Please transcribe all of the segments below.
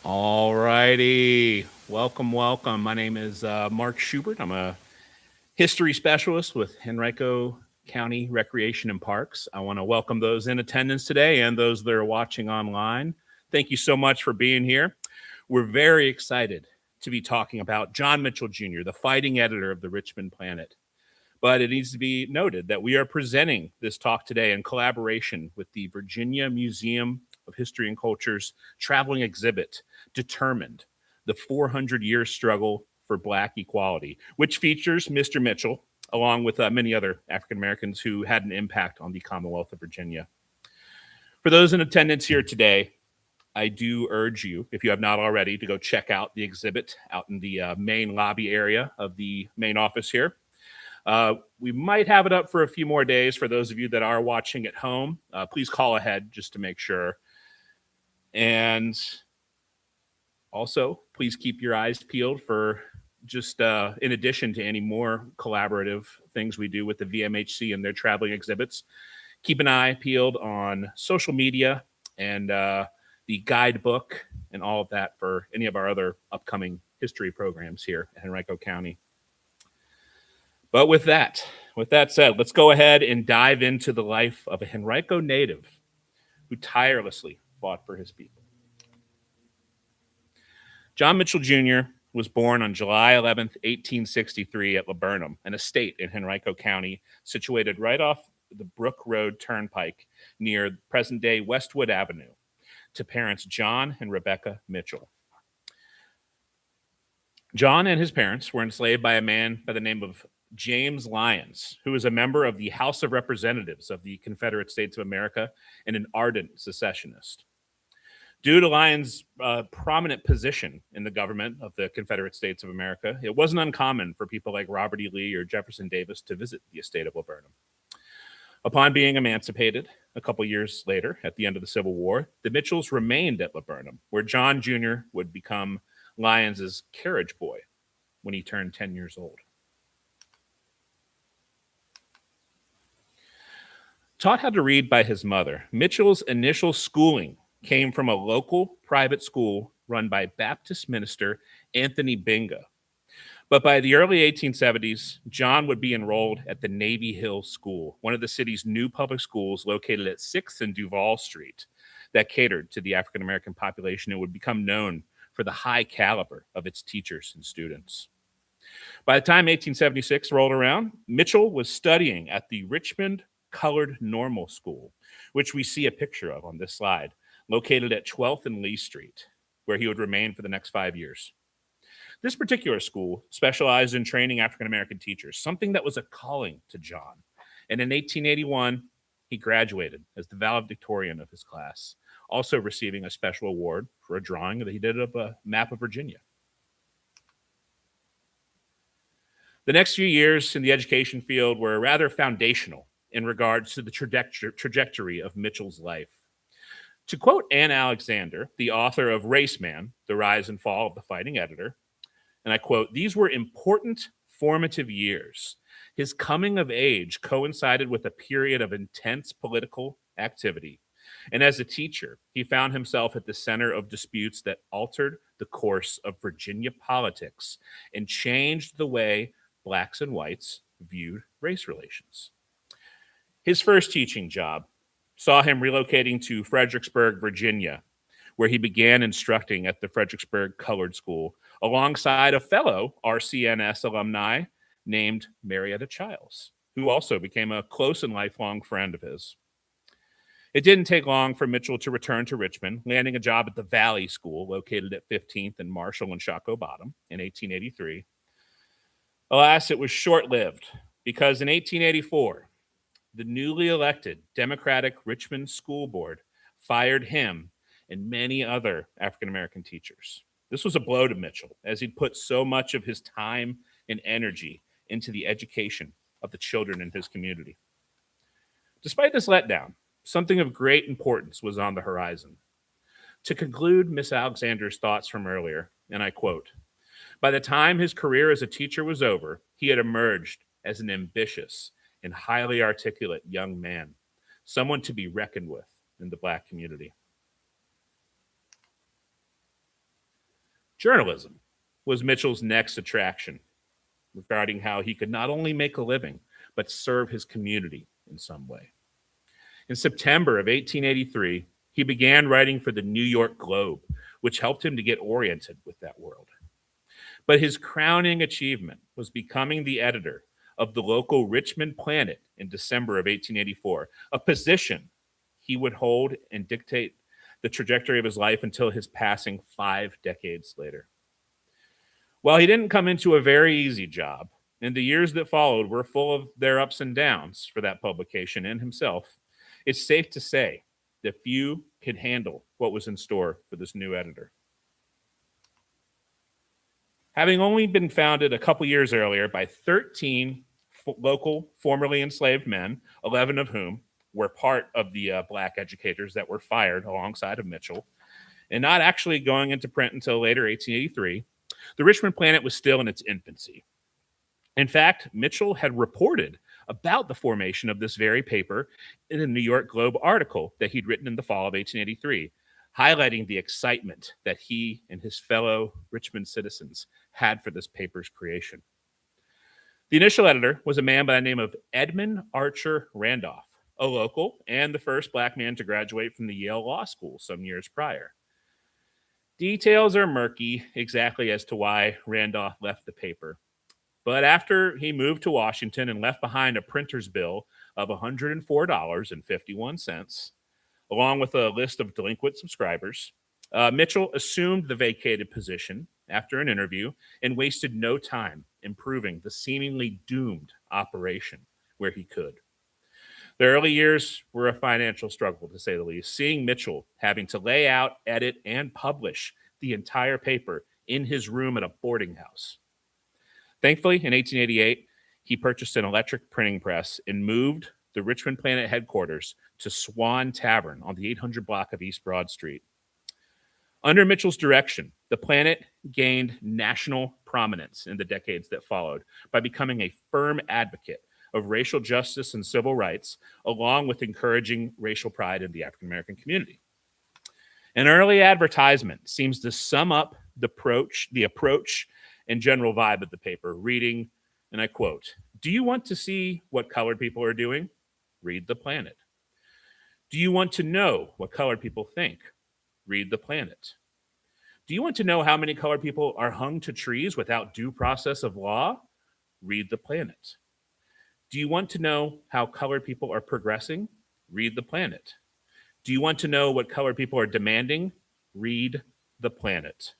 All righty. Welcome, welcome. My name is Mark Schubert. I'm a history specialist with Henrico County Recreation and Parks. I want to welcome those in attendance today and those that are watching online. Thank you so much for being here. We're very excited to be talking about John Mitchell Jr., the fighting editor of the Richmond Planet. But it needs to be noted that we are presenting this talk today in collaboration with the Virginia Museum of History and Culture's traveling exhibit, Determined, the 400-year struggle for Black equality, which features Mr. Mitchell, along with many other African Americans who had an impact on the Commonwealth of Virginia. For those in attendance here today, I do urge you, if you have not already, to go check out the exhibit out in the main lobby area of the main office here. We might have it up for a few more days for those of you that are watching at home. Please call ahead just to make sure. And also, please keep your eyes peeled for just in addition to any more collaborative things we do with the VMHC and their traveling exhibits, keep an eye peeled on social media and the guidebook and all of that for any of our other upcoming history programs here at Henrico County. But with that said, let's go ahead and dive into the life of a Henrico native who tirelessly fought for his people. John Mitchell Jr. was born on July 11th, 1863 at Laburnum, an estate in Henrico County situated right off the Brook Road Turnpike near present-day Westwood Avenue, to parents John and Rebecca Mitchell. John and his parents were enslaved by a man by the name of James Lyons, who was a member of the House of Representatives of the Confederate States of America and an ardent secessionist. Due to Lyons' prominent position in the government of the Confederate States of America, it wasn't uncommon for people like Robert E. Lee or Jefferson Davis to visit the estate of Laburnum. Upon being emancipated a couple years later, at the end of the Civil War, the Mitchells remained at Laburnum, where John Jr. would become Lyons' carriage boy when he turned 10 years old. Taught how to read by his mother, Mitchell's initial schooling came from a local private school run by Baptist minister Anthony Binga. But by the early 1870s, John would be enrolled at the Navy Hill School, one of the city's new public schools located at 6th and Duval Street that catered to the African American population and would become known for the high caliber of its teachers and students. By the time 1876 rolled around, Mitchell was studying at the Richmond Colored Normal School, which we see a picture of on this slide, located at 12th and Lee Street, where he would remain for the next 5 years. This particular school specialized in training African American teachers, something that was a calling to John. And in 1881, he graduated as the valedictorian of his class, also receiving a special award for a drawing that he did of a map of Virginia. The next few years in the education field were rather foundational in regards to the trajectory of Mitchell's life. To quote Anne Alexander, the author of Race Man, The Rise and Fall of the Fighting Editor, and I quote, "These were important formative years. His coming of age coincided with a period of intense political activity. And as a teacher, he found himself at the center of disputes that altered the course of Virginia politics and changed the way Blacks and whites viewed race relations." His first teaching job saw him relocating to Fredericksburg, Virginia, where he began instructing at the Fredericksburg Colored School alongside a fellow RCNS alumni named Marietta Childs, who also became a close and lifelong friend of his. It didn't take long for Mitchell to return to Richmond, landing a job at the Valley School located at 15th and Marshall and Shockoe Bottom in 1883. Alas, it was short-lived because in 1884, the newly elected Democratic Richmond School Board fired him and many other African American teachers. This was a blow to Mitchell, as he'd put so much of his time and energy into the education of the children in his community. Despite this letdown, something of great importance was on the horizon. To conclude Miss Alexander's thoughts from earlier, and I quote, "By the time his career as a teacher was over, he had emerged as an ambitious and highly articulate young man, someone to be reckoned with in the Black community." Journalism was Mitchell's next attraction, regarding how he could not only make a living, but serve his community in some way. In September of 1883, he began writing for the New York Globe, which helped him to get oriented with that world. But his crowning achievement was becoming the editor of the local Richmond Planet in December of 1884, a position he would hold and dictate the trajectory of his life until his passing 5 decades later. While he didn't come into a very easy job, and the years that followed were full of their ups and downs for that publication and himself, it's safe to say that few could handle what was in store for this new editor. Having only been founded a couple years earlier by 13 local formerly enslaved men, 11 of whom were part of the black educators that were fired alongside of Mitchell, and not actually going into print until later 1883, the Richmond Planet was still in its infancy. In fact, Mitchell had reported about the formation of this very paper in a New York Globe article that he'd written in the fall of 1883, highlighting the excitement that he and his fellow Richmond citizens had for this paper's creation. The initial editor was a man by the name of Edmund Archer Randolph, a local and the first black man to graduate from the Yale Law School some years prior. Details are murky exactly as to why Randolph left the paper. But after he moved to Washington and left behind a printer's bill of $104.51, along with a list of delinquent subscribers, Mitchell assumed the vacated position after an interview and wasted no time improving the seemingly doomed operation where he could. The early years were a financial struggle, to say the least, seeing Mitchell having to lay out, edit, and publish the entire paper in his room at a boarding house. Thankfully, in 1888, he purchased an electric printing press and moved the Richmond Planet headquarters to Swan Tavern on the 800 block of East Broad Street. Under Mitchell's direction, the Planet gained national prominence in the decades that followed by becoming a firm advocate of racial justice and civil rights, along with encouraging racial pride in the African American community. An early advertisement seems to sum up the approach and general vibe of the paper, reading, and I quote, "Do you want to see what colored people are doing? Read the Planet. Do you want to know what colored people think? Read the Planet. Do you want to know how many colored people are hung to trees without due process of law? Read the Planet. Do you want to know how colored people are progressing? Read the Planet. Do you want to know what colored people are demanding? Read the Planet."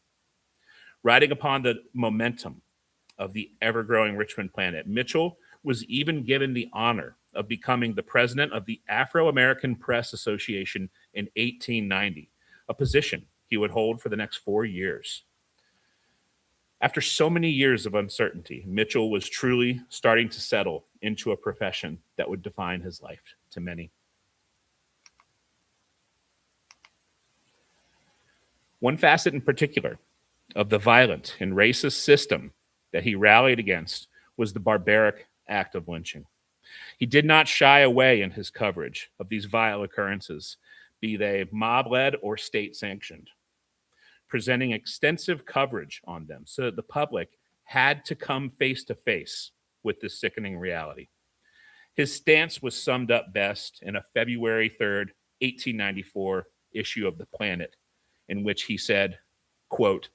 Riding upon the momentum of the ever-growing Richmond Planet, Mitchell was even given the honor of becoming the president of the Afro-American Press Association in 1890, a position he would hold for the next 4 years. After so many years of uncertainty, Mitchell was truly starting to settle into a profession that would define his life to many. One facet in particular of the violent and racist system that he rallied against was the barbaric act of lynching. He did not shy away in his coverage of these vile occurrences, be they mob-led or state-sanctioned, presenting extensive coverage on them so that the public had to come face to face with this sickening reality. His stance was summed up best in a February 3rd, 1894 issue of The Planet, in which he said, quote,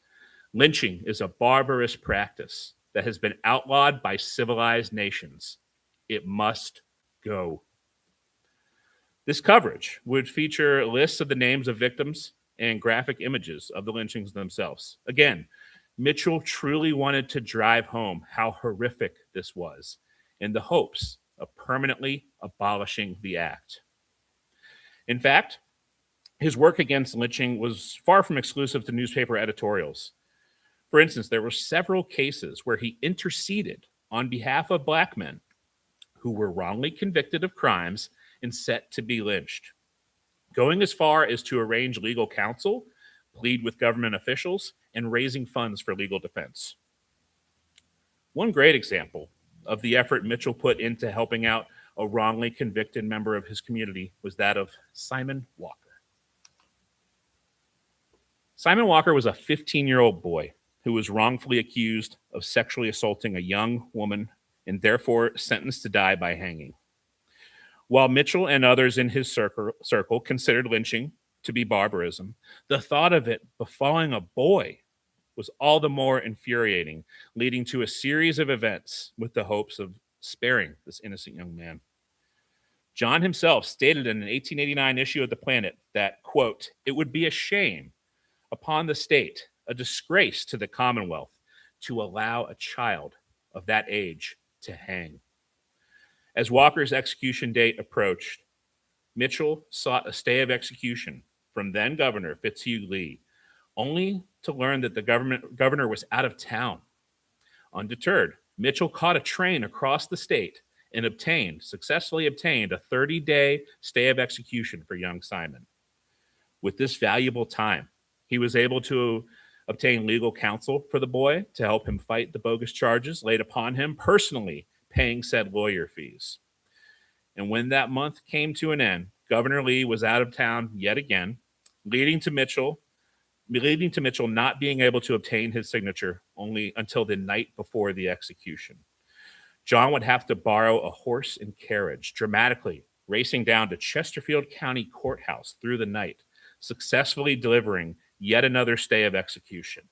"Lynching is a barbarous practice that has been outlawed by civilized nations. It must go." This coverage would feature lists of the names of victims and graphic images of the lynchings themselves. Again, Mitchell truly wanted to drive home how horrific this was in the hopes of permanently abolishing the act. In fact, his work against lynching was far from exclusive to newspaper editorials. For instance, there were several cases where he interceded on behalf of black men who were wrongly convicted of crimes and set to be lynched, going as far as to arrange legal counsel, plead with government officials, and raising funds for legal defense. One great example of the effort Mitchell put into helping out a wrongly convicted member of his community was that of Simon Walker. Simon Walker was a 15-year-old boy who was wrongfully accused of sexually assaulting a young woman and therefore sentenced to die by hanging. While Mitchell and others in his circle considered lynching to be barbarism, the thought of it befalling a boy was all the more infuriating, leading to a series of events with the hopes of sparing this innocent young man. John himself stated in an 1889 issue of The Planet that, quote, "It would be a shame upon the state, a disgrace to the Commonwealth, to allow a child of that age to hang." As Walker's execution date approached, Mitchell sought a stay of execution from then Governor Fitzhugh Lee, only to learn that the governor was out of town. Undeterred, Mitchell caught a train across the state and successfully obtained a 30-day stay of execution for young Simon. With this valuable time, he was able to obtain legal counsel for the boy to help him fight the bogus charges laid upon him, personally paying said lawyer fees. And when that month came to an end, Governor Lee was out of town yet again, leading to Mitchell not being able to obtain his signature only until the night before the execution. John would have to borrow a horse and carriage, dramatically racing down to Chesterfield County Courthouse through the night, successfully delivering yet another stay of execution.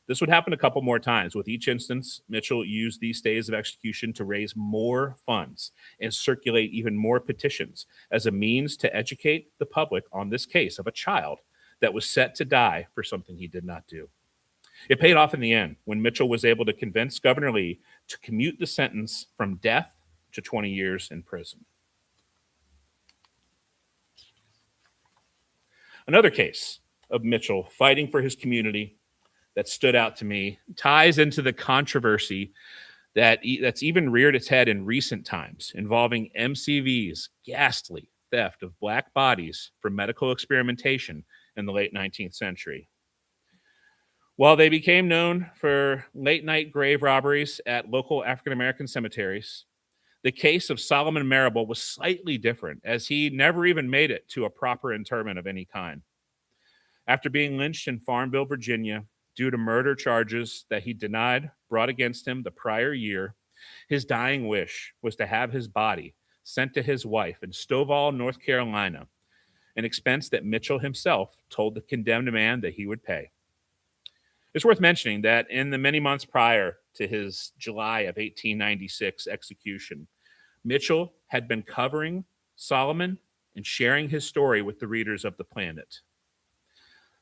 This would happen a couple more times. With each instance, Mitchell used these stays of execution to raise more funds and circulate even more petitions as a means to educate the public on this case of a child that was set to die for something he did not do. It paid off in the end when Mitchell was able to convince Governor Lee to commute the sentence from death to 20 years in prison. Another case of Mitchell fighting for his community that stood out to me ties into the controversy that's even reared its head in recent times, involving MCV's ghastly theft of Black bodies for medical experimentation in the late 19th century. While they became known for late-night grave robberies at local African-American cemeteries, the case of Solomon Marable was slightly different, as he never even made it to a proper interment of any kind. After being lynched in Farmville, Virginia, due to murder charges that he denied brought against him the prior year, his dying wish was to have his body sent to his wife in Stovall, North Carolina, an expense that Mitchell himself told the condemned man that he would pay. It's worth mentioning that in the many months prior to his July of 1896 execution, Mitchell had been covering Solomon and sharing his story with the readers of The Planet.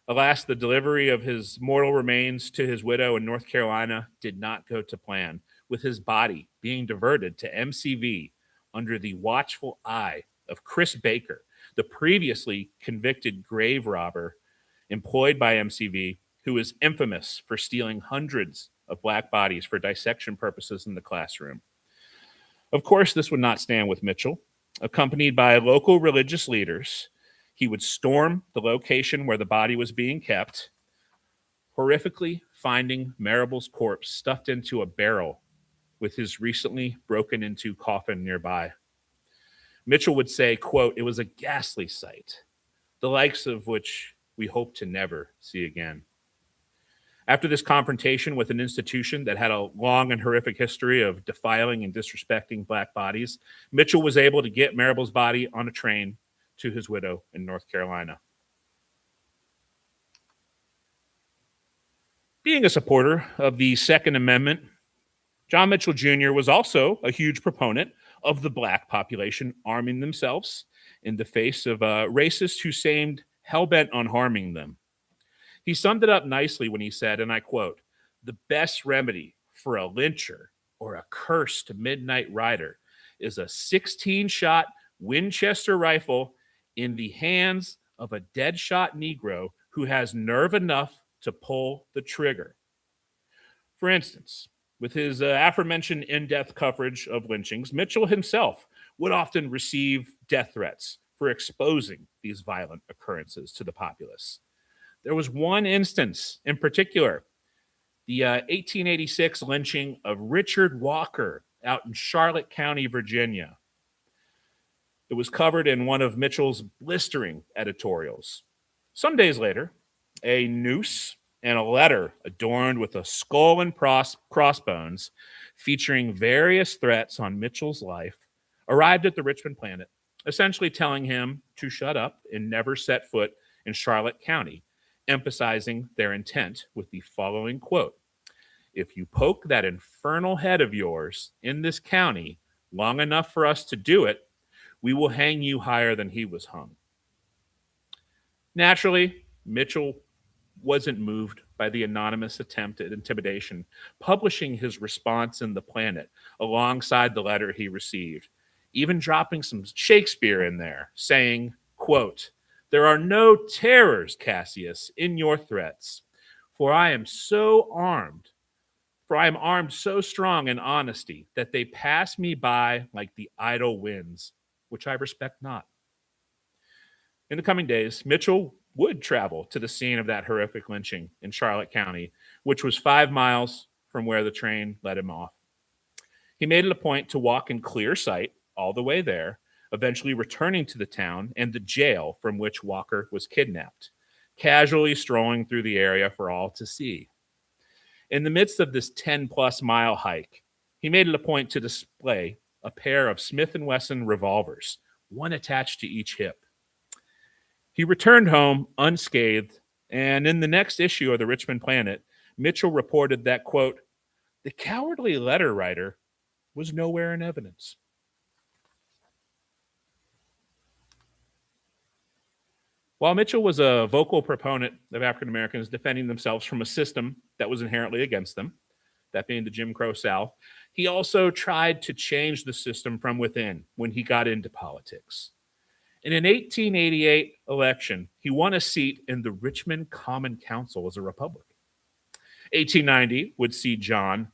Alas, the delivery of his mortal remains to his widow in North Carolina did not go to plan, with his body being diverted to MCV under the watchful eye of Chris Baker, the previously convicted grave robber employed by MCV, who was infamous for stealing hundreds of Black bodies for dissection purposes in the classroom. Of course, this would not stand with Mitchell. Accompanied by local religious leaders, he would storm the location where the body was being kept, horrifically finding Marable's corpse stuffed into a barrel with his recently broken into coffin nearby. Mitchell would say, quote, "It was a ghastly sight, the likes of which we hope to never see again." After this confrontation with an institution that had a long and horrific history of defiling and disrespecting Black bodies, Mitchell was able to get Marable's body on a train to his widow in North Carolina. Being a supporter of the Second Amendment, John Mitchell Jr. was also a huge proponent of the Black population arming themselves in the face of racists who seemed hell-bent on harming them. He summed it up nicely when he said, and I quote, "The best remedy for a lyncher or a cursed midnight rider is a 16-shot Winchester rifle in the hands of a dead-shot Negro who has nerve enough to pull the trigger." For instance, with his aforementioned in-depth coverage of lynchings, Mitchell himself would often receive death threats for exposing these violent occurrences to the populace. There was one instance in particular, the 1886 lynching of Richard Walker out in Charlotte County, Virginia. It was covered in one of Mitchell's blistering editorials. Some days later, a noose, and a letter adorned with a skull and crossbones featuring various threats on Mitchell's life arrived at the Richmond Planet, essentially telling him to shut up and never set foot in Charlotte County, emphasizing their intent with the following quote: "If you poke that infernal head of yours in this county long enough for us to do it, we will hang you higher than he was hung." Naturally, Mitchell wasn't moved by the anonymous attempt at intimidation, publishing his response in the Planet alongside the letter he received, even dropping some Shakespeare in there, saying, quote, "There are no terrors, Cassius, in your threats, for I am so armed, for I am armed so strong in honesty that they pass me by like the idle winds, which I respect not." In the coming days, Mitchell would travel to the scene of that horrific lynching in Charlotte County, which was 5 miles from where the train let him off. He made it a point to walk in clear sight all the way there, eventually returning to the town and the jail from which Walker was kidnapped, casually strolling through the area for all to see. In the midst of this 10-plus-mile hike, he made it a point to display a pair of Smith & Wesson revolvers, one attached to each hip. He returned home unscathed, and in the next issue of the Richmond Planet, Mitchell reported that, quote, "The cowardly letter writer was nowhere in evidence." While Mitchell was a vocal proponent of African Americans defending themselves from a system that was inherently against them, that being the Jim Crow South, he also tried to change the system from within when he got into politics. In an 1888 election, he won a seat in the Richmond Common Council as a Republican. 1890 would see John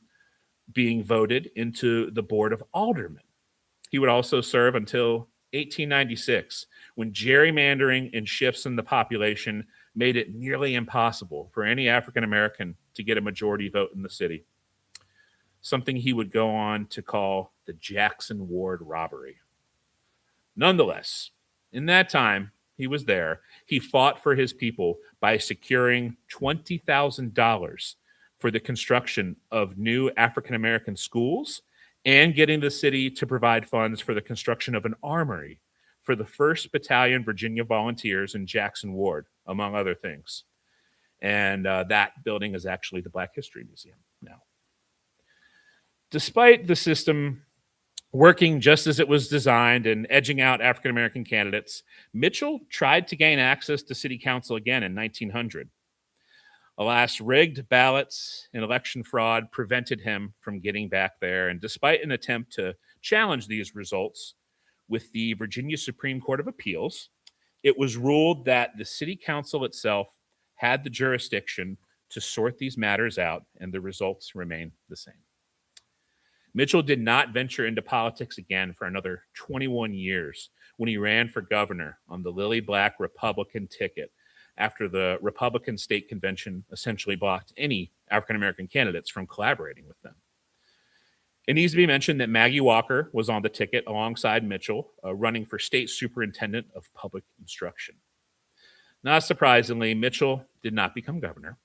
being voted into the Board of Aldermen. He would also serve until 1896, when gerrymandering and shifts in the population made it nearly impossible for any African American to get a majority vote in the city, something he would go on to call the Jackson Ward robbery. Nonetheless, in that time he was there, he fought for his people by securing $20,000 for the construction of new African American schools and getting the city to provide funds for the construction of an armory for the 1st Battalion Virginia Volunteers in Jackson Ward, among other things. And that building is actually the Black History Museum now. Despite the system working just as it was designed and edging out African American candidates, Mitchell tried to gain access to city council again in 1900. Alas, rigged ballots and election fraud prevented him from getting back there. And despite an attempt to challenge these results with the Virginia Supreme Court of Appeals, it was ruled that the city council itself had the jurisdiction to sort these matters out, and the results remain the same. Mitchell did not venture into politics again for another 21 years when he ran for governor on the Lily Black Republican ticket after the Republican state convention essentially blocked any African American candidates from collaborating with them. It needs to be mentioned that Maggie Walker was on the ticket alongside Mitchell, running for state superintendent of public instruction. Not surprisingly, Mitchell did not become governor,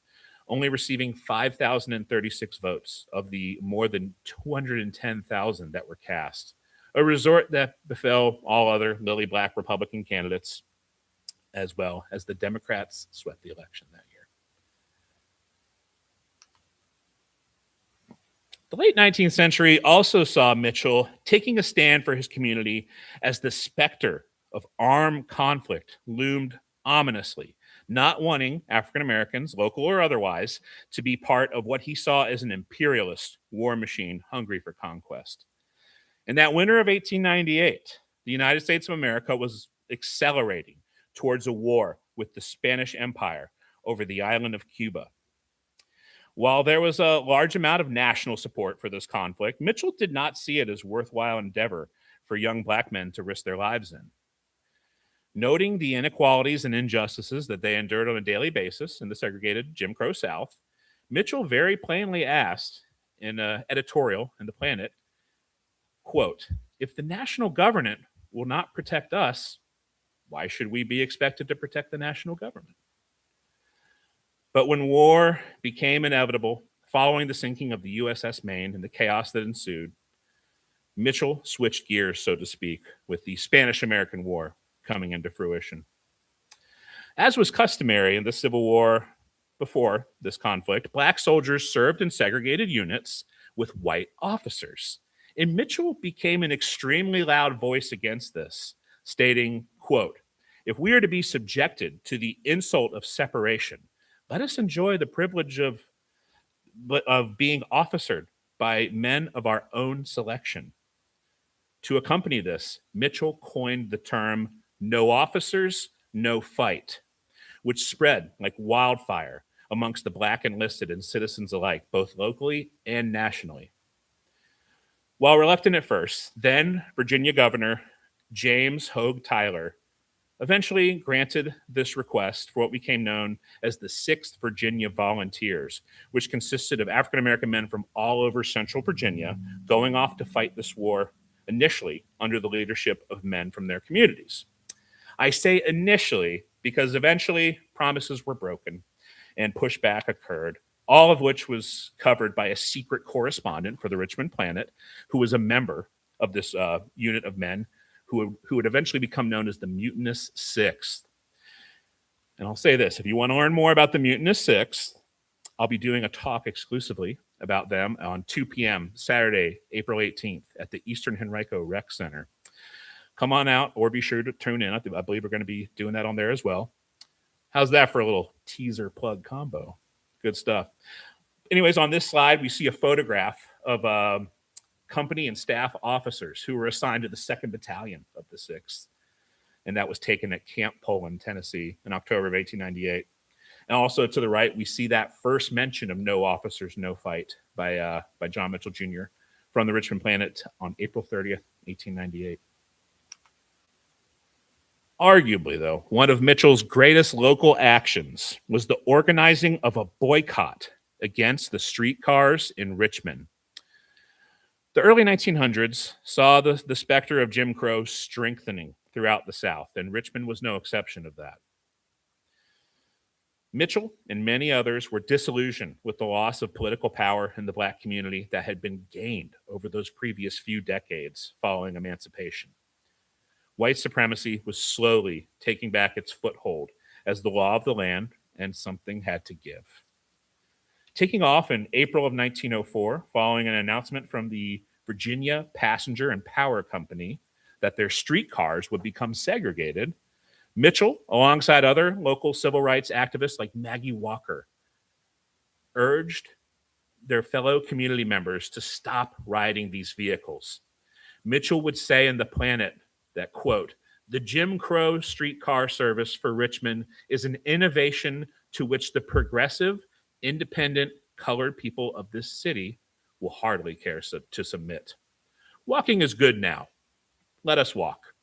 only receiving 5,036 votes of the more than 210,000 that were cast, a result that befell all other Lily Black Republican candidates, as well as the Democrats swept the election that year. The late 19th century also saw Mitchell taking a stand for his community as the specter of armed conflict loomed ominously, not wanting African Americans, local or otherwise, to be part of what he saw as an imperialist war machine hungry for conquest. In that winter of 1898, the United States of America was accelerating towards a war with the Spanish Empire over the island of Cuba. While there was a large amount of national support for this conflict, Mitchell did not see it as a worthwhile endeavor for young black men to risk their lives in. Noting the inequalities and injustices that they endured on a daily basis in the segregated Jim Crow South, Mitchell very plainly asked in an editorial in The Planet, quote, "If the national government will not protect us, why should we be expected to protect the national government?" But when war became inevitable, following the sinking of the USS Maine and the chaos that ensued, Mitchell switched gears, so to speak, with the Spanish American War coming into fruition. As was customary in the Civil War before this conflict, black soldiers served in segregated units with white officers. And Mitchell became an extremely loud voice against this, stating, quote, "If we are to be subjected to the insult of separation, let us enjoy the privilege of being officered by men of our own selection." To accompany this, Mitchell coined the term "no officers, no fight," which spread like wildfire amongst the black enlisted and citizens alike, both locally and nationally. While reluctant at first, then Virginia Governor James Hoag Tyler eventually granted this request for what became known as the 6th Virginia Volunteers, which consisted of African American men from all over central Virginia going off to fight this war initially under the leadership of men from their communities. I say initially because eventually promises were broken and pushback occurred, all of which was covered by a secret correspondent for the Richmond Planet, who was a member of this unit of men who would eventually become known as the Mutinous Sixth. And I'll say this, if you want to learn more about the Mutinous Sixth, I'll be doing a talk exclusively about them on 2 p.m. Saturday, April 18th at the Eastern Henrico Rec Center. Come on out or be sure to tune in. I believe we're going to be doing that on there as well. How's that for a little teaser plug combo? Good stuff. Anyways, on this slide, we see a photograph of company and staff officers who were assigned to the 2nd Battalion of the 6th. And that was taken at Camp Poland, Tennessee in October of 1898. And also to the right, we see that first mention of "no officers, no fight" by John Mitchell Jr. from the Richmond Planet on April 30th, 1898. Arguably, though, one of Mitchell's greatest local actions was the organizing of a boycott against the streetcars in Richmond. The early 1900s saw the specter of Jim Crow strengthening throughout the South, and Richmond was no exception of that. Mitchell and many others were disillusioned with the loss of political power in the black community that had been gained over those previous few decades following emancipation. White supremacy was slowly taking back its foothold as the law of the land, and something had to give. Taking off in April of 1904, following an announcement from the Virginia Passenger and Power Company that their streetcars would become segregated, Mitchell, alongside other local civil rights activists like Maggie Walker, urged their fellow community members to stop riding these vehicles. Mitchell would say in The Planet that, quote, "The Jim Crow streetcar service for Richmond is an innovation to which the progressive, independent, colored people of this city will hardly care to submit. Walking is good now. Let us walk."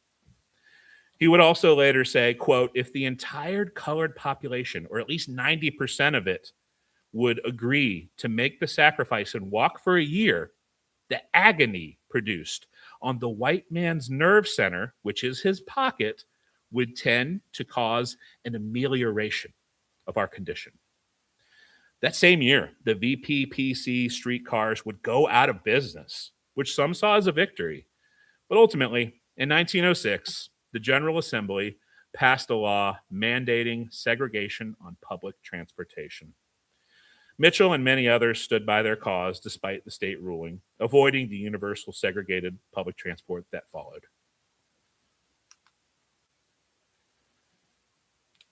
He would also later say, quote, "If the entire colored population, or at least 90% of it, would agree to make the sacrifice and walk for a year, the agony produced on the white man's nerve center, which is his pocket, would tend to cause an amelioration of our condition." That same year, the VPPC streetcars would go out of business, which some saw as a victory. But ultimately, in 1906, the General Assembly passed a law mandating segregation on public transportation. Mitchell and many others stood by their cause despite the state ruling, avoiding the universal segregated public transport that followed.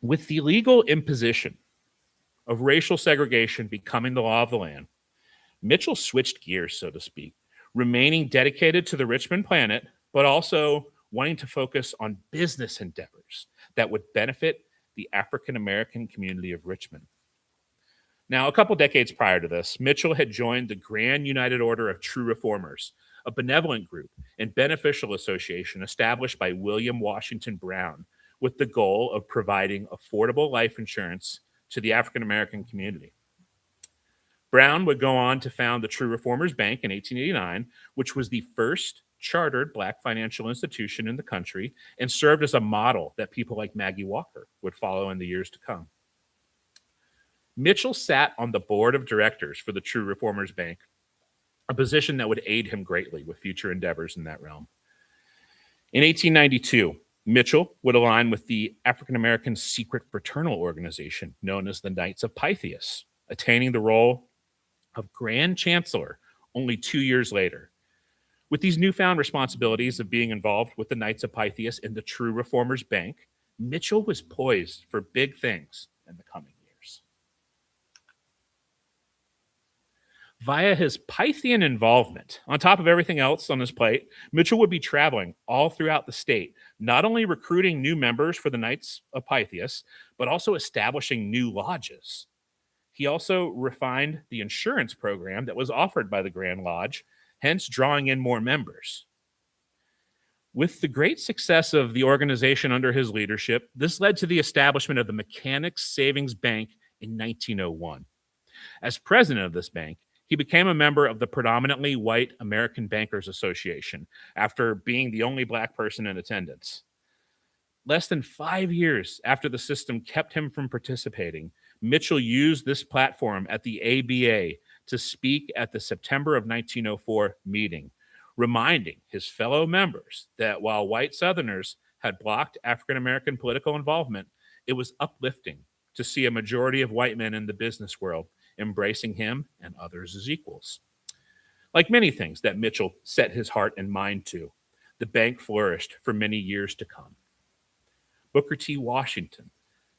With the legal imposition of racial segregation becoming the law of the land, Mitchell switched gears, so to speak, remaining dedicated to the Richmond Planet, but also wanting to focus on business endeavors that would benefit the African American community of Richmond. Now, a couple decades prior to this, Mitchell had joined the Grand United Order of True Reformers, a benevolent group and beneficial association established by William Washington Brown with the goal of providing affordable life insurance to the African American community. Brown would go on to found the True Reformers Bank in 1889, which was the first chartered black financial institution in the country and served as a model that people like Maggie Walker would follow in the years to come. Mitchell sat on the board of directors for the True Reformers Bank, a position that would aid him greatly with future endeavors in that realm. In 1892, Mitchell would align with the African American secret fraternal organization known as the Knights of Pythias, attaining the role of Grand Chancellor only 2 years later. With these newfound responsibilities of being involved with the Knights of Pythias and the True Reformers Bank, Mitchell was poised for big things in the coming years. Via his Pythian involvement, on top of everything else on his plate, Mitchell would be traveling all throughout the state, not only recruiting new members for the Knights of Pythias, but also establishing new lodges. He also refined the insurance program that was offered by the Grand Lodge, hence drawing in more members. With the great success of the organization under his leadership, this led to the establishment of the Mechanics Savings Bank in 1901. As president of this bank, he became a member of the predominantly white American Bankers Association after being the only black person in attendance. Less than 5 years after the system kept him from participating, Mitchell used this platform at the ABA to speak at the September of 1904 meeting, reminding his fellow members that while white Southerners had blocked African American political involvement, it was uplifting to see a majority of white men in the business world embracing him and others as equals. Like many things that Mitchell set his heart and mind to, the bank flourished for many years to come. Booker T. Washington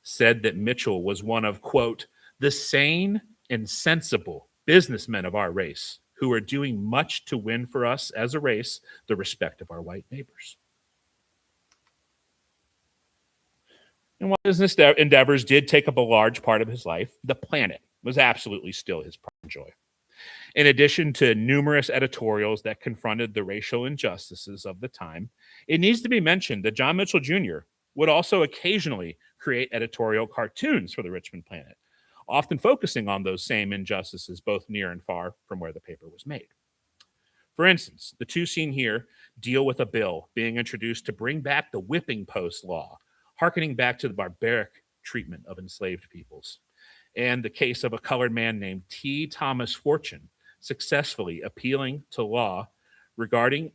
said that Mitchell was one of, quote, the sane and sensible businessmen of our race who are doing much to win for us as a race the respect of our white neighbors. And while business endeavors did take up a large part of his life, the planet was absolutely still his pride and joy. In addition to numerous editorials that confronted the racial injustices of the time, it needs to be mentioned that John Mitchell Jr. would also occasionally create editorial cartoons for the Richmond Planet, often focusing on those same injustices both near and far from where the paper was made. For instance, the two seen here deal with a bill being introduced to bring back the whipping post law, hearkening back to the barbaric treatment of enslaved peoples, and the case of a colored man named T. Thomas Fortune successfully appealing to law regarding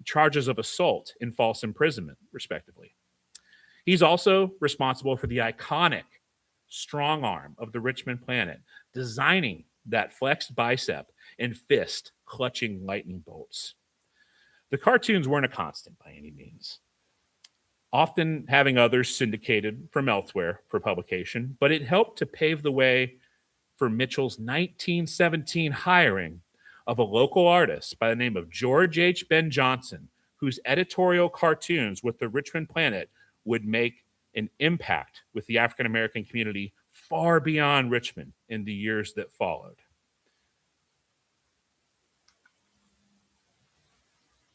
charges of assault and false imprisonment, respectively. He's also responsible for the iconic strong arm of the Richmond Planet, designing that flexed bicep and fist clutching lightning bolts. The cartoons weren't a constant by any means, often having others syndicated from elsewhere for publication, but it helped to pave the way for Mitchell's 1917 hiring of a local artist by the name of George H. Ben Jonson, whose editorial cartoons with the Richmond Planet would make an impact with the African American community far beyond Richmond in the years that followed.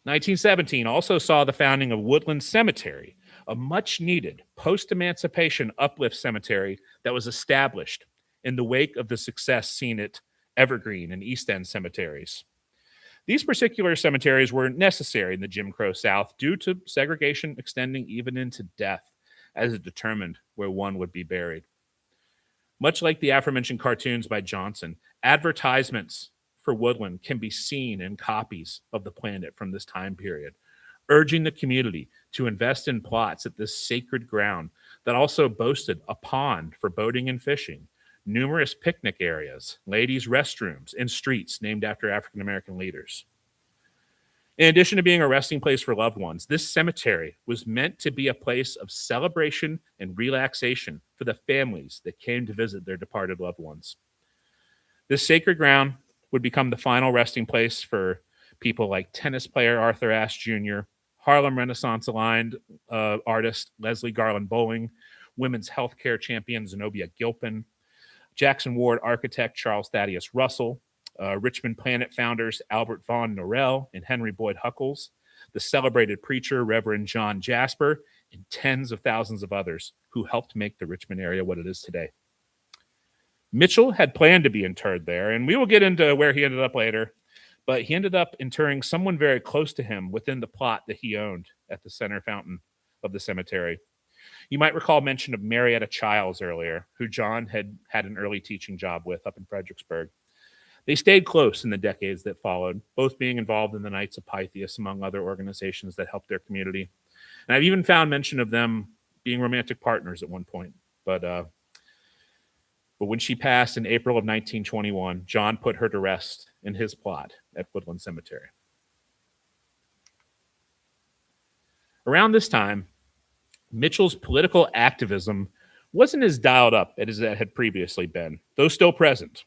1917 also saw the founding of Woodland Cemetery, a much-needed post-emancipation uplift cemetery that was established in the wake of the success seen at Evergreen and East End cemeteries. These particular cemeteries were necessary in the Jim Crow South due to segregation extending even into death, as it determined where one would be buried. Much like the aforementioned cartoons by Jonson, advertisements for Woodland can be seen in copies of the Planet from this time period, urging the community to invest in plots at this sacred ground that also boasted a pond for boating and fishing, numerous picnic areas, ladies' restrooms, and streets named after African American leaders. In addition to being a resting place for loved ones, this cemetery was meant to be a place of celebration and relaxation for the families that came to visit their departed loved ones. This sacred ground would become the final resting place for people like tennis player Arthur Ashe Jr., Harlem Renaissance-aligned artist Leslie Garland Bowling, women's healthcare champion Zenobia Gilpin, Jackson Ward architect Charles Thaddeus Russell, Richmond Planet founders Albert Vaughn Norrell and Henry Boyd Huckles, the celebrated preacher Reverend John Jasper, and tens of thousands of others who helped make the Richmond area what it is today. Mitchell had planned to be interred there, and we will get into where he ended up later, but he ended up interring someone very close to him within the plot that he owned at the center fountain of the cemetery. You might recall mention of Marietta Childs earlier, who John had had an early teaching job with up in Fredericksburg. They stayed close in the decades that followed, both being involved in the Knights of Pythias, among other organizations that helped their community. And I've even found mention of them being romantic partners at one point. But when she passed in April of 1921, John put her to rest in his plot at Woodland Cemetery. Around this time, Mitchell's political activism wasn't as dialed up as it had previously been, though still present.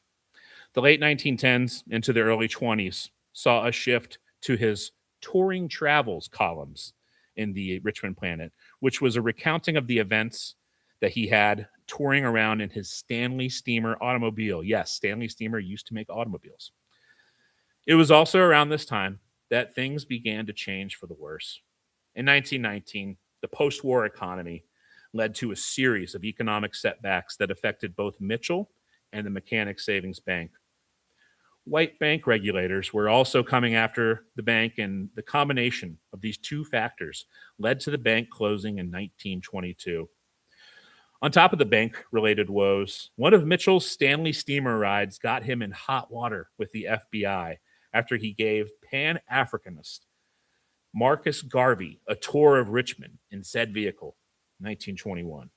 The late 1910s into the early 20s saw a shift to his touring travels columns in the Richmond Planet, which was a recounting of the events that he had touring around in his Stanley Steamer automobile. Yes, Stanley Steamer used to make automobiles. It was also around this time that things began to change for the worse. In 1919, the post-war economy led to a series of economic setbacks that affected both Mitchell and the Mechanics Savings Bank. White bank regulators were also coming after the bank, and the combination of these two factors led to the bank closing in 1922. On top of the bank-related woes, one of Mitchell's Stanley Steamer rides got him in hot water with the FBI after he gave Pan-Africanist Marcus Garvey a tour of Richmond in said vehicle in 1921.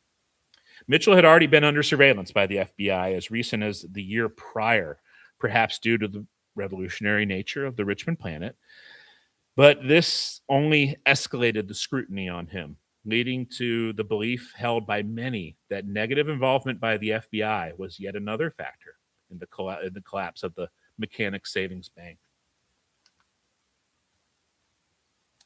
Mitchell had already been under surveillance by the FBI as recent as the year prior, perhaps due to the revolutionary nature of the Richmond Planet, but this only escalated the scrutiny on him, leading to the belief held by many that negative involvement by the FBI was yet another factor in the collapse of the Mechanics Savings Bank.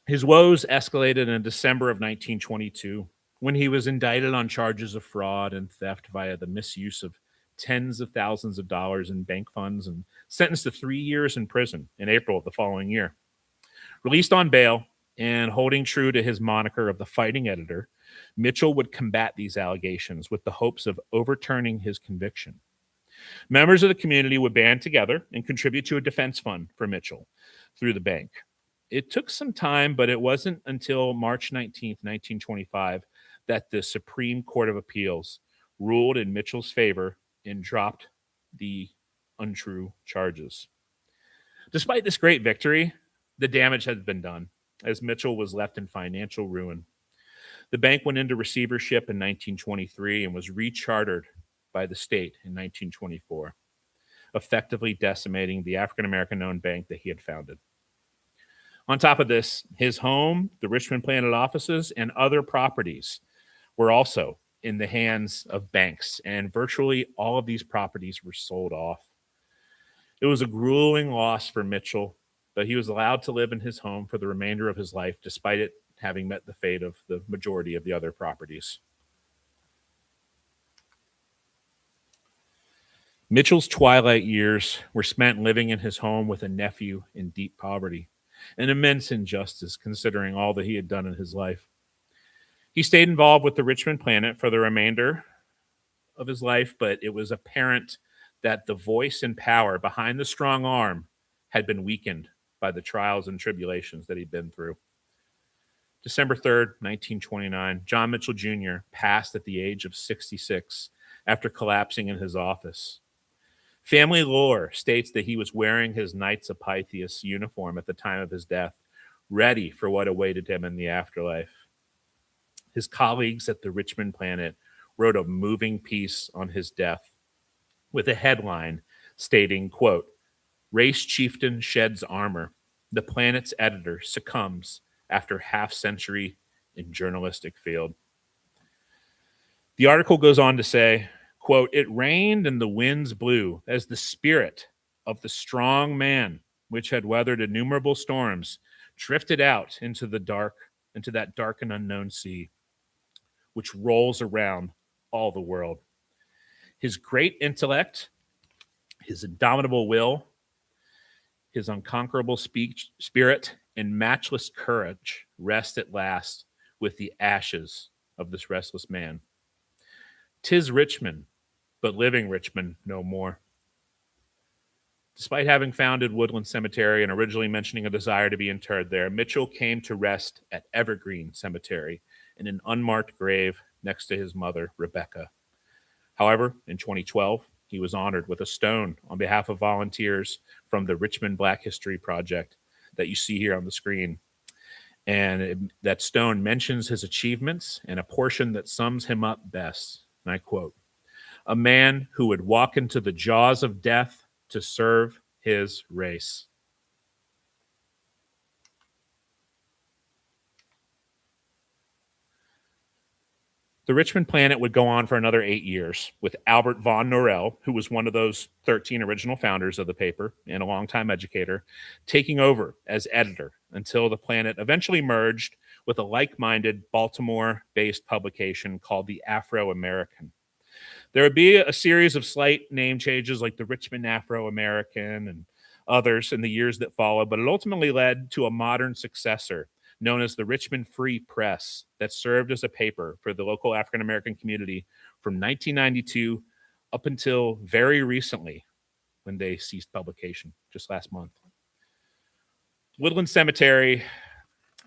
His woes escalated in December of 1922 when he was indicted on charges of fraud and theft via the misuse of tens of thousands of dollars in bank funds and sentenced to 3 years in prison in April of the following year. Released on bail and holding true to his moniker of the fighting editor, Mitchell would combat these allegations with the hopes of overturning his conviction. Members of the community would band together and contribute to a defense fund for Mitchell through the bank. It took some time, but it wasn't until March 19th, 1925, that the Supreme Court of Appeals ruled in Mitchell's favor and dropped the untrue charges. Despite this great victory, the damage had been done, as Mitchell was left in financial ruin. The bank went into receivership in 1923 and was rechartered by the state in 1924, effectively decimating the African-American-owned bank that he had founded. On top of this, his home, the Richmond Planet offices, and other properties were also in the hands of banks, and virtually all of these properties were sold off. It was a grueling loss for Mitchell, but he was allowed to live in his home for the remainder of his life, despite it having met the fate of the majority of the other properties. Mitchell's twilight years were spent living in his home with a nephew in deep poverty, an immense injustice considering all that he had done in his life. He stayed involved with the Richmond Planet for the remainder of his life, but it was apparent that the voice and power behind the strong arm had been weakened by the trials and tribulations that he'd been through. December 3rd, 1929, John Mitchell Jr. passed at the age of 66 after collapsing in his office. Family lore states that he was wearing his Knights of Pythias uniform at the time of his death, ready for what awaited him in the afterlife. His colleagues at the Richmond Planet wrote a moving piece on his death with a headline stating, quote, "Race chieftain sheds armor. The Planet's editor succumbs after half-century in journalistic field." The article goes on to say, quote, "It rained and the winds blew as the spirit of the strong man, which had weathered innumerable storms, drifted out into that dark and unknown sea, which rolls around all the world. His great intellect, his indomitable will, his unconquerable spirit, and matchless courage rest at last with the ashes of this restless man. 'Tis Richmond, but living Richmond no more." Despite having founded Woodland Cemetery and originally mentioning a desire to be interred there, Mitchell came to rest at Evergreen Cemetery in an unmarked grave next to his mother, Rebecca. However, in 2012, he was honored with a stone on behalf of volunteers from the Richmond Black History Project that you see here on the screen. And that stone mentions his achievements and a portion that sums him up best. And I quote, "A man who would walk into the jaws of death to serve his race." The Richmond Planet would go on for another 8 years, with Albert von Norell, who was one of those 13 original founders of the paper and a longtime educator, taking over as editor until the Planet eventually merged with a like-minded Baltimore-based publication called the Afro-American. There would be a series of slight name changes like the Richmond Afro-American and others in the years that followed, but it ultimately led to a modern successor known as the Richmond Free Press that served as a paper for the local African American community from 1992 up until very recently when they ceased publication just last month. Woodland Cemetery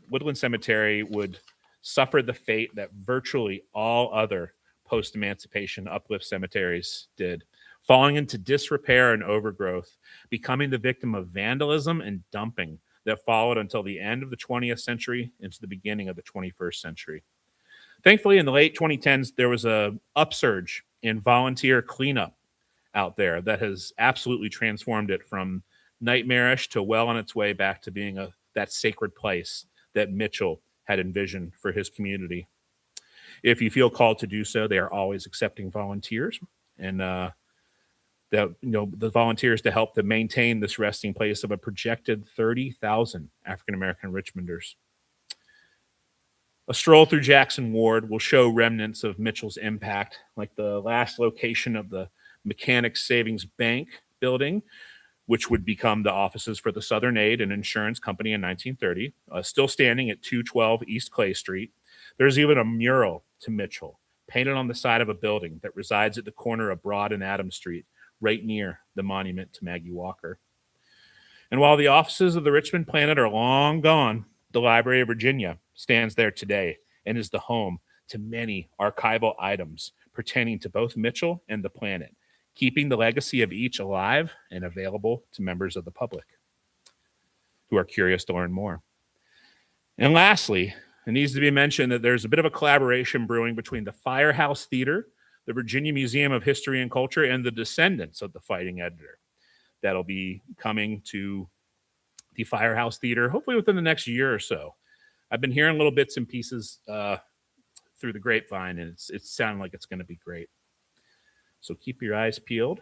would suffer the fate that virtually all other post-emancipation uplift cemeteries did, falling into disrepair and overgrowth, becoming the victim of vandalism and dumping that followed until the end of the 20th century into the beginning of the 21st century. Thankfully, in the late 2010s, there was a upsurge in volunteer cleanup out there that has absolutely transformed it from nightmarish to well on its way back to being that sacred place that Mitchell had envisioned for his community. If you feel called to do so, they are always accepting volunteers and the volunteers to help to maintain this resting place of a projected 30,000 African American Richmonders. A stroll through Jackson Ward will show remnants of Mitchell's impact, like the last location of the Mechanics Savings Bank building, which would become the offices for the Southern Aid and Insurance Company in 1930, still standing at 212 East Clay Street. There's even a mural to Mitchell, painted on the side of a building that resides at the corner of Broad and Adams Street, right near the monument to Maggie Walker. And while the offices of the Richmond Planet are long gone, the Library of Virginia stands there today and is the home to many archival items pertaining to both Mitchell and the Planet, keeping the legacy of each alive and available to members of the public who are curious to learn more. And lastly, it needs to be mentioned that there's a bit of a collaboration brewing between the Firehouse Theater, the Virginia Museum of History and Culture, and the descendants of the fighting editor. That'll be coming to the Firehouse Theater, hopefully within the next year or so. I've been hearing little bits and pieces through the grapevine, and it's sounding like it's going to be great. So keep your eyes peeled,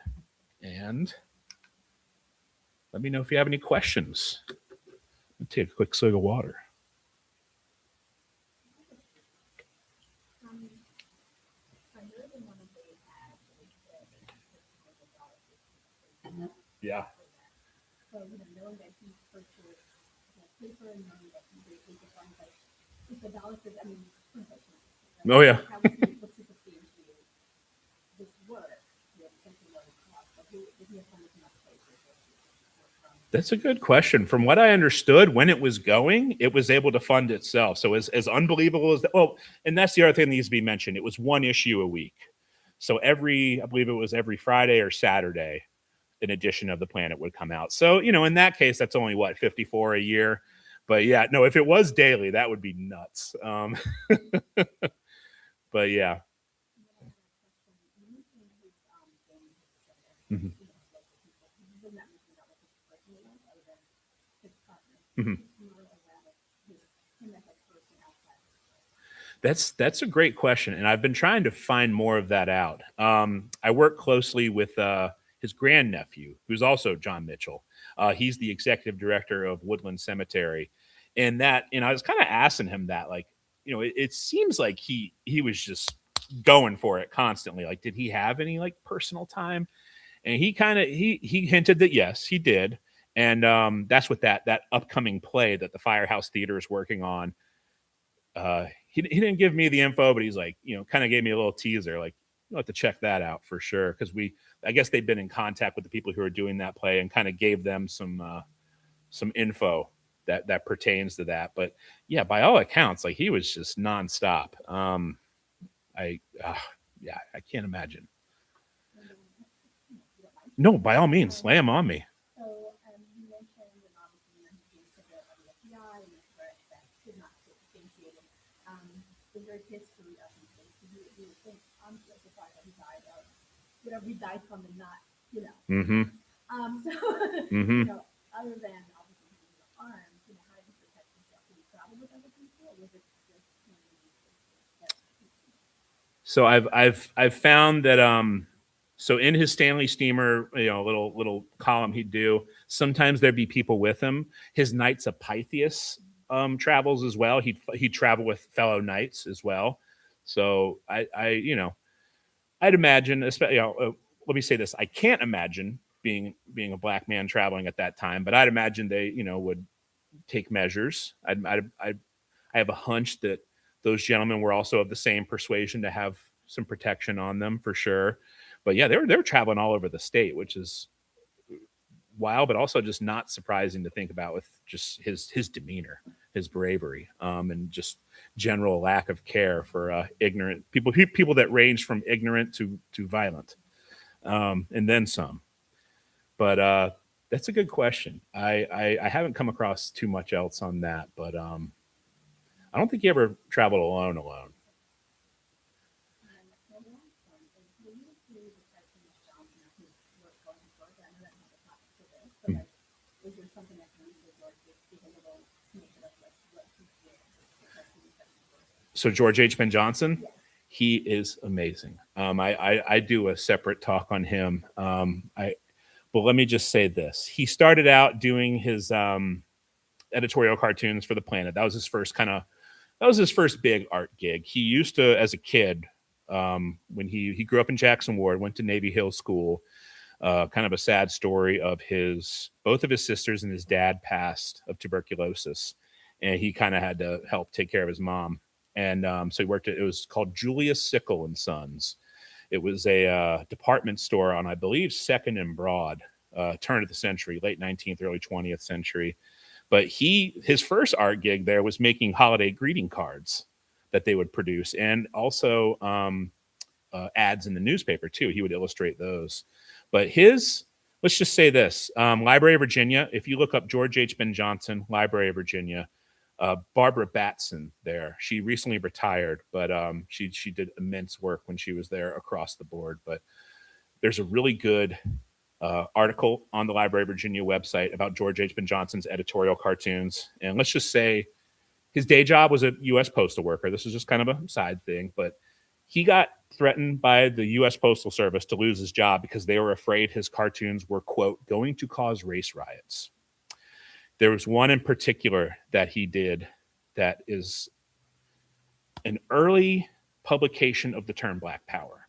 and let me know if you have any questions. I'll take a quick swig of water. Yeah. Oh, yeah. That's a good question. From what I understood, when it was going, it was able to fund itself. So as unbelievable as that, oh, and that's the other thing that needs to be mentioned. It was one issue a week. So I believe it was every Friday or Saturday, an edition of the Planet would come out. So, in that case, that's only what, 54 a year. But yeah, no, if it was daily, that would be nuts. But yeah. Mm-hmm. Mm-hmm. That's a great question, and I've been trying to find more of that out. I work closely with his grandnephew, who's also John Mitchell. He's the executive director of Woodland Cemetery, and I was kind of asking him that, like, it seems like he was just going for it constantly. Like, did he have any like personal time? And he hinted that yes, he did, and that's what that upcoming play that the Firehouse Theater is working on. He didn't give me the info, but he's like, kind of gave me a little teaser, like, have to check that out for sure, because I guess they've been in contact with the people who are doing that play and kind of gave them some info that pertains to that. But yeah, by all accounts, like he was just nonstop. I yeah, I can't imagine. No, by all means, lay 'em on me. So you mentioned, and obviously you mentioned being a bit of the FBI and the threat that did not substantiated. Is there a history of these things? You would think, I'm so surprised that he died of whatever he died from and not, you know. Mm-hmm. So, Mm-hmm. other than obviously he was armed, how did he protect himself? Did he travel with other people, or was it just him and that? So I've found that so in his Stanley Steamer, little column he'd do, sometimes there'd be people with him. His Knights of Pythias travels as well. He'd travel with fellow knights as well. So I'd imagine, especially, let me say this: I can't imagine being a black man traveling at that time, but I'd imagine they, would take measures. I have a hunch that those gentlemen were also of the same persuasion to have some protection on them for sure. But yeah, they were traveling all over the state, which is wild, but also just not surprising to think about with just his demeanor, his bravery, and just general lack of care for ignorant people that range from ignorant to violent, and then some. But that's a good question. I haven't come across too much else on that, but I don't think he ever traveled alone. And then the last one is, when you do the typing of Johnson and his work going forward, I know that's not the topic for this, but Hmm. like, is there something that can research or just give a little snippet of like what he did to protect himself? So George H. Ben Johnson, Yes. he is amazing. I do a separate talk on him. But let me just say this: he started out doing his editorial cartoons for the Planet. That was his first big art gig. He used to, as a kid, when he grew up in Jackson Ward, went to Navy Hill School. Kind of a sad story of both of his sisters and his dad passed of tuberculosis, and he kind of had to help take care of his mom. And so he worked at, it was called Julius Sickle and Sons. It was a department store on, I believe, Second and Broad, turn of the century, late 19th, early 20th century. But his first art gig there was making holiday greeting cards that they would produce, and also ads in the newspaper too. He would illustrate those. But let's just say this: Library of Virginia. If you look up George H. Ben Johnson, Library of Virginia, Barbara Batson there. She recently retired, but she did immense work when she was there across the board. But there's a really good article on the Library of Virginia website about George H. Ben Johnson's editorial cartoons. And let's just say his day job was a U.S. postal worker. This is just kind of a side thing, but he got threatened by the U.S. Postal Service to lose his job because they were afraid his cartoons were, quote, going to cause race riots. There was one in particular that he did that is an early publication of the term Black Power.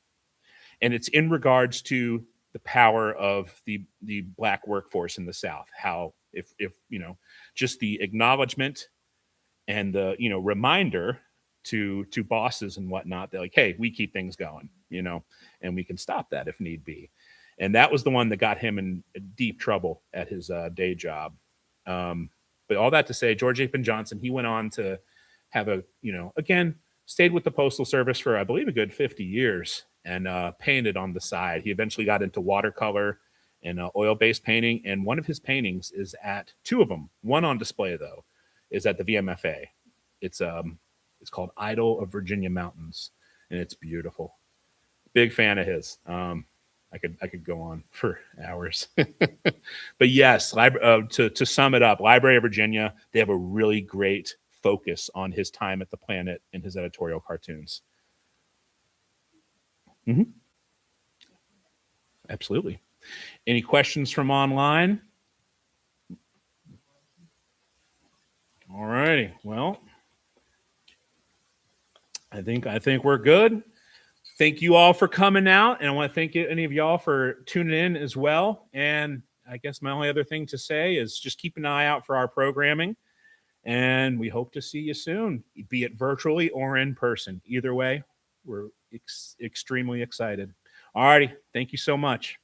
And it's in regards to the power of the Black workforce in the South. How, if just the acknowledgement and the reminder to bosses and whatnot, they're like, hey, we keep things going, and we can stop that if need be. And that was the one that got him in deep trouble at his day job. But all that to say, George H. Ben Johnson, he went on to have again, stayed with the Postal Service for, I believe, a good 50 years and painted on the side. He eventually got into watercolor and oil-based painting. And one of his paintings is two of them, one on display, though, is at the VMFA. It's called Idol of Virginia Mountains, and it's beautiful. Big fan of his. I could go on for hours, but yes, to sum it up, Library of Virginia, they have a really great focus on his time at the Planet in his editorial cartoons. Mm-hmm. Absolutely. Any questions from online? All righty. Well, I think we're good. Thank you all for coming out, and I want to thank any of y'all for tuning in as well. And I guess my only other thing to say is just keep an eye out for our programming, and we hope to see you soon, be it virtually or in person. Either way, We're extremely excited. All righty. Thank you so much.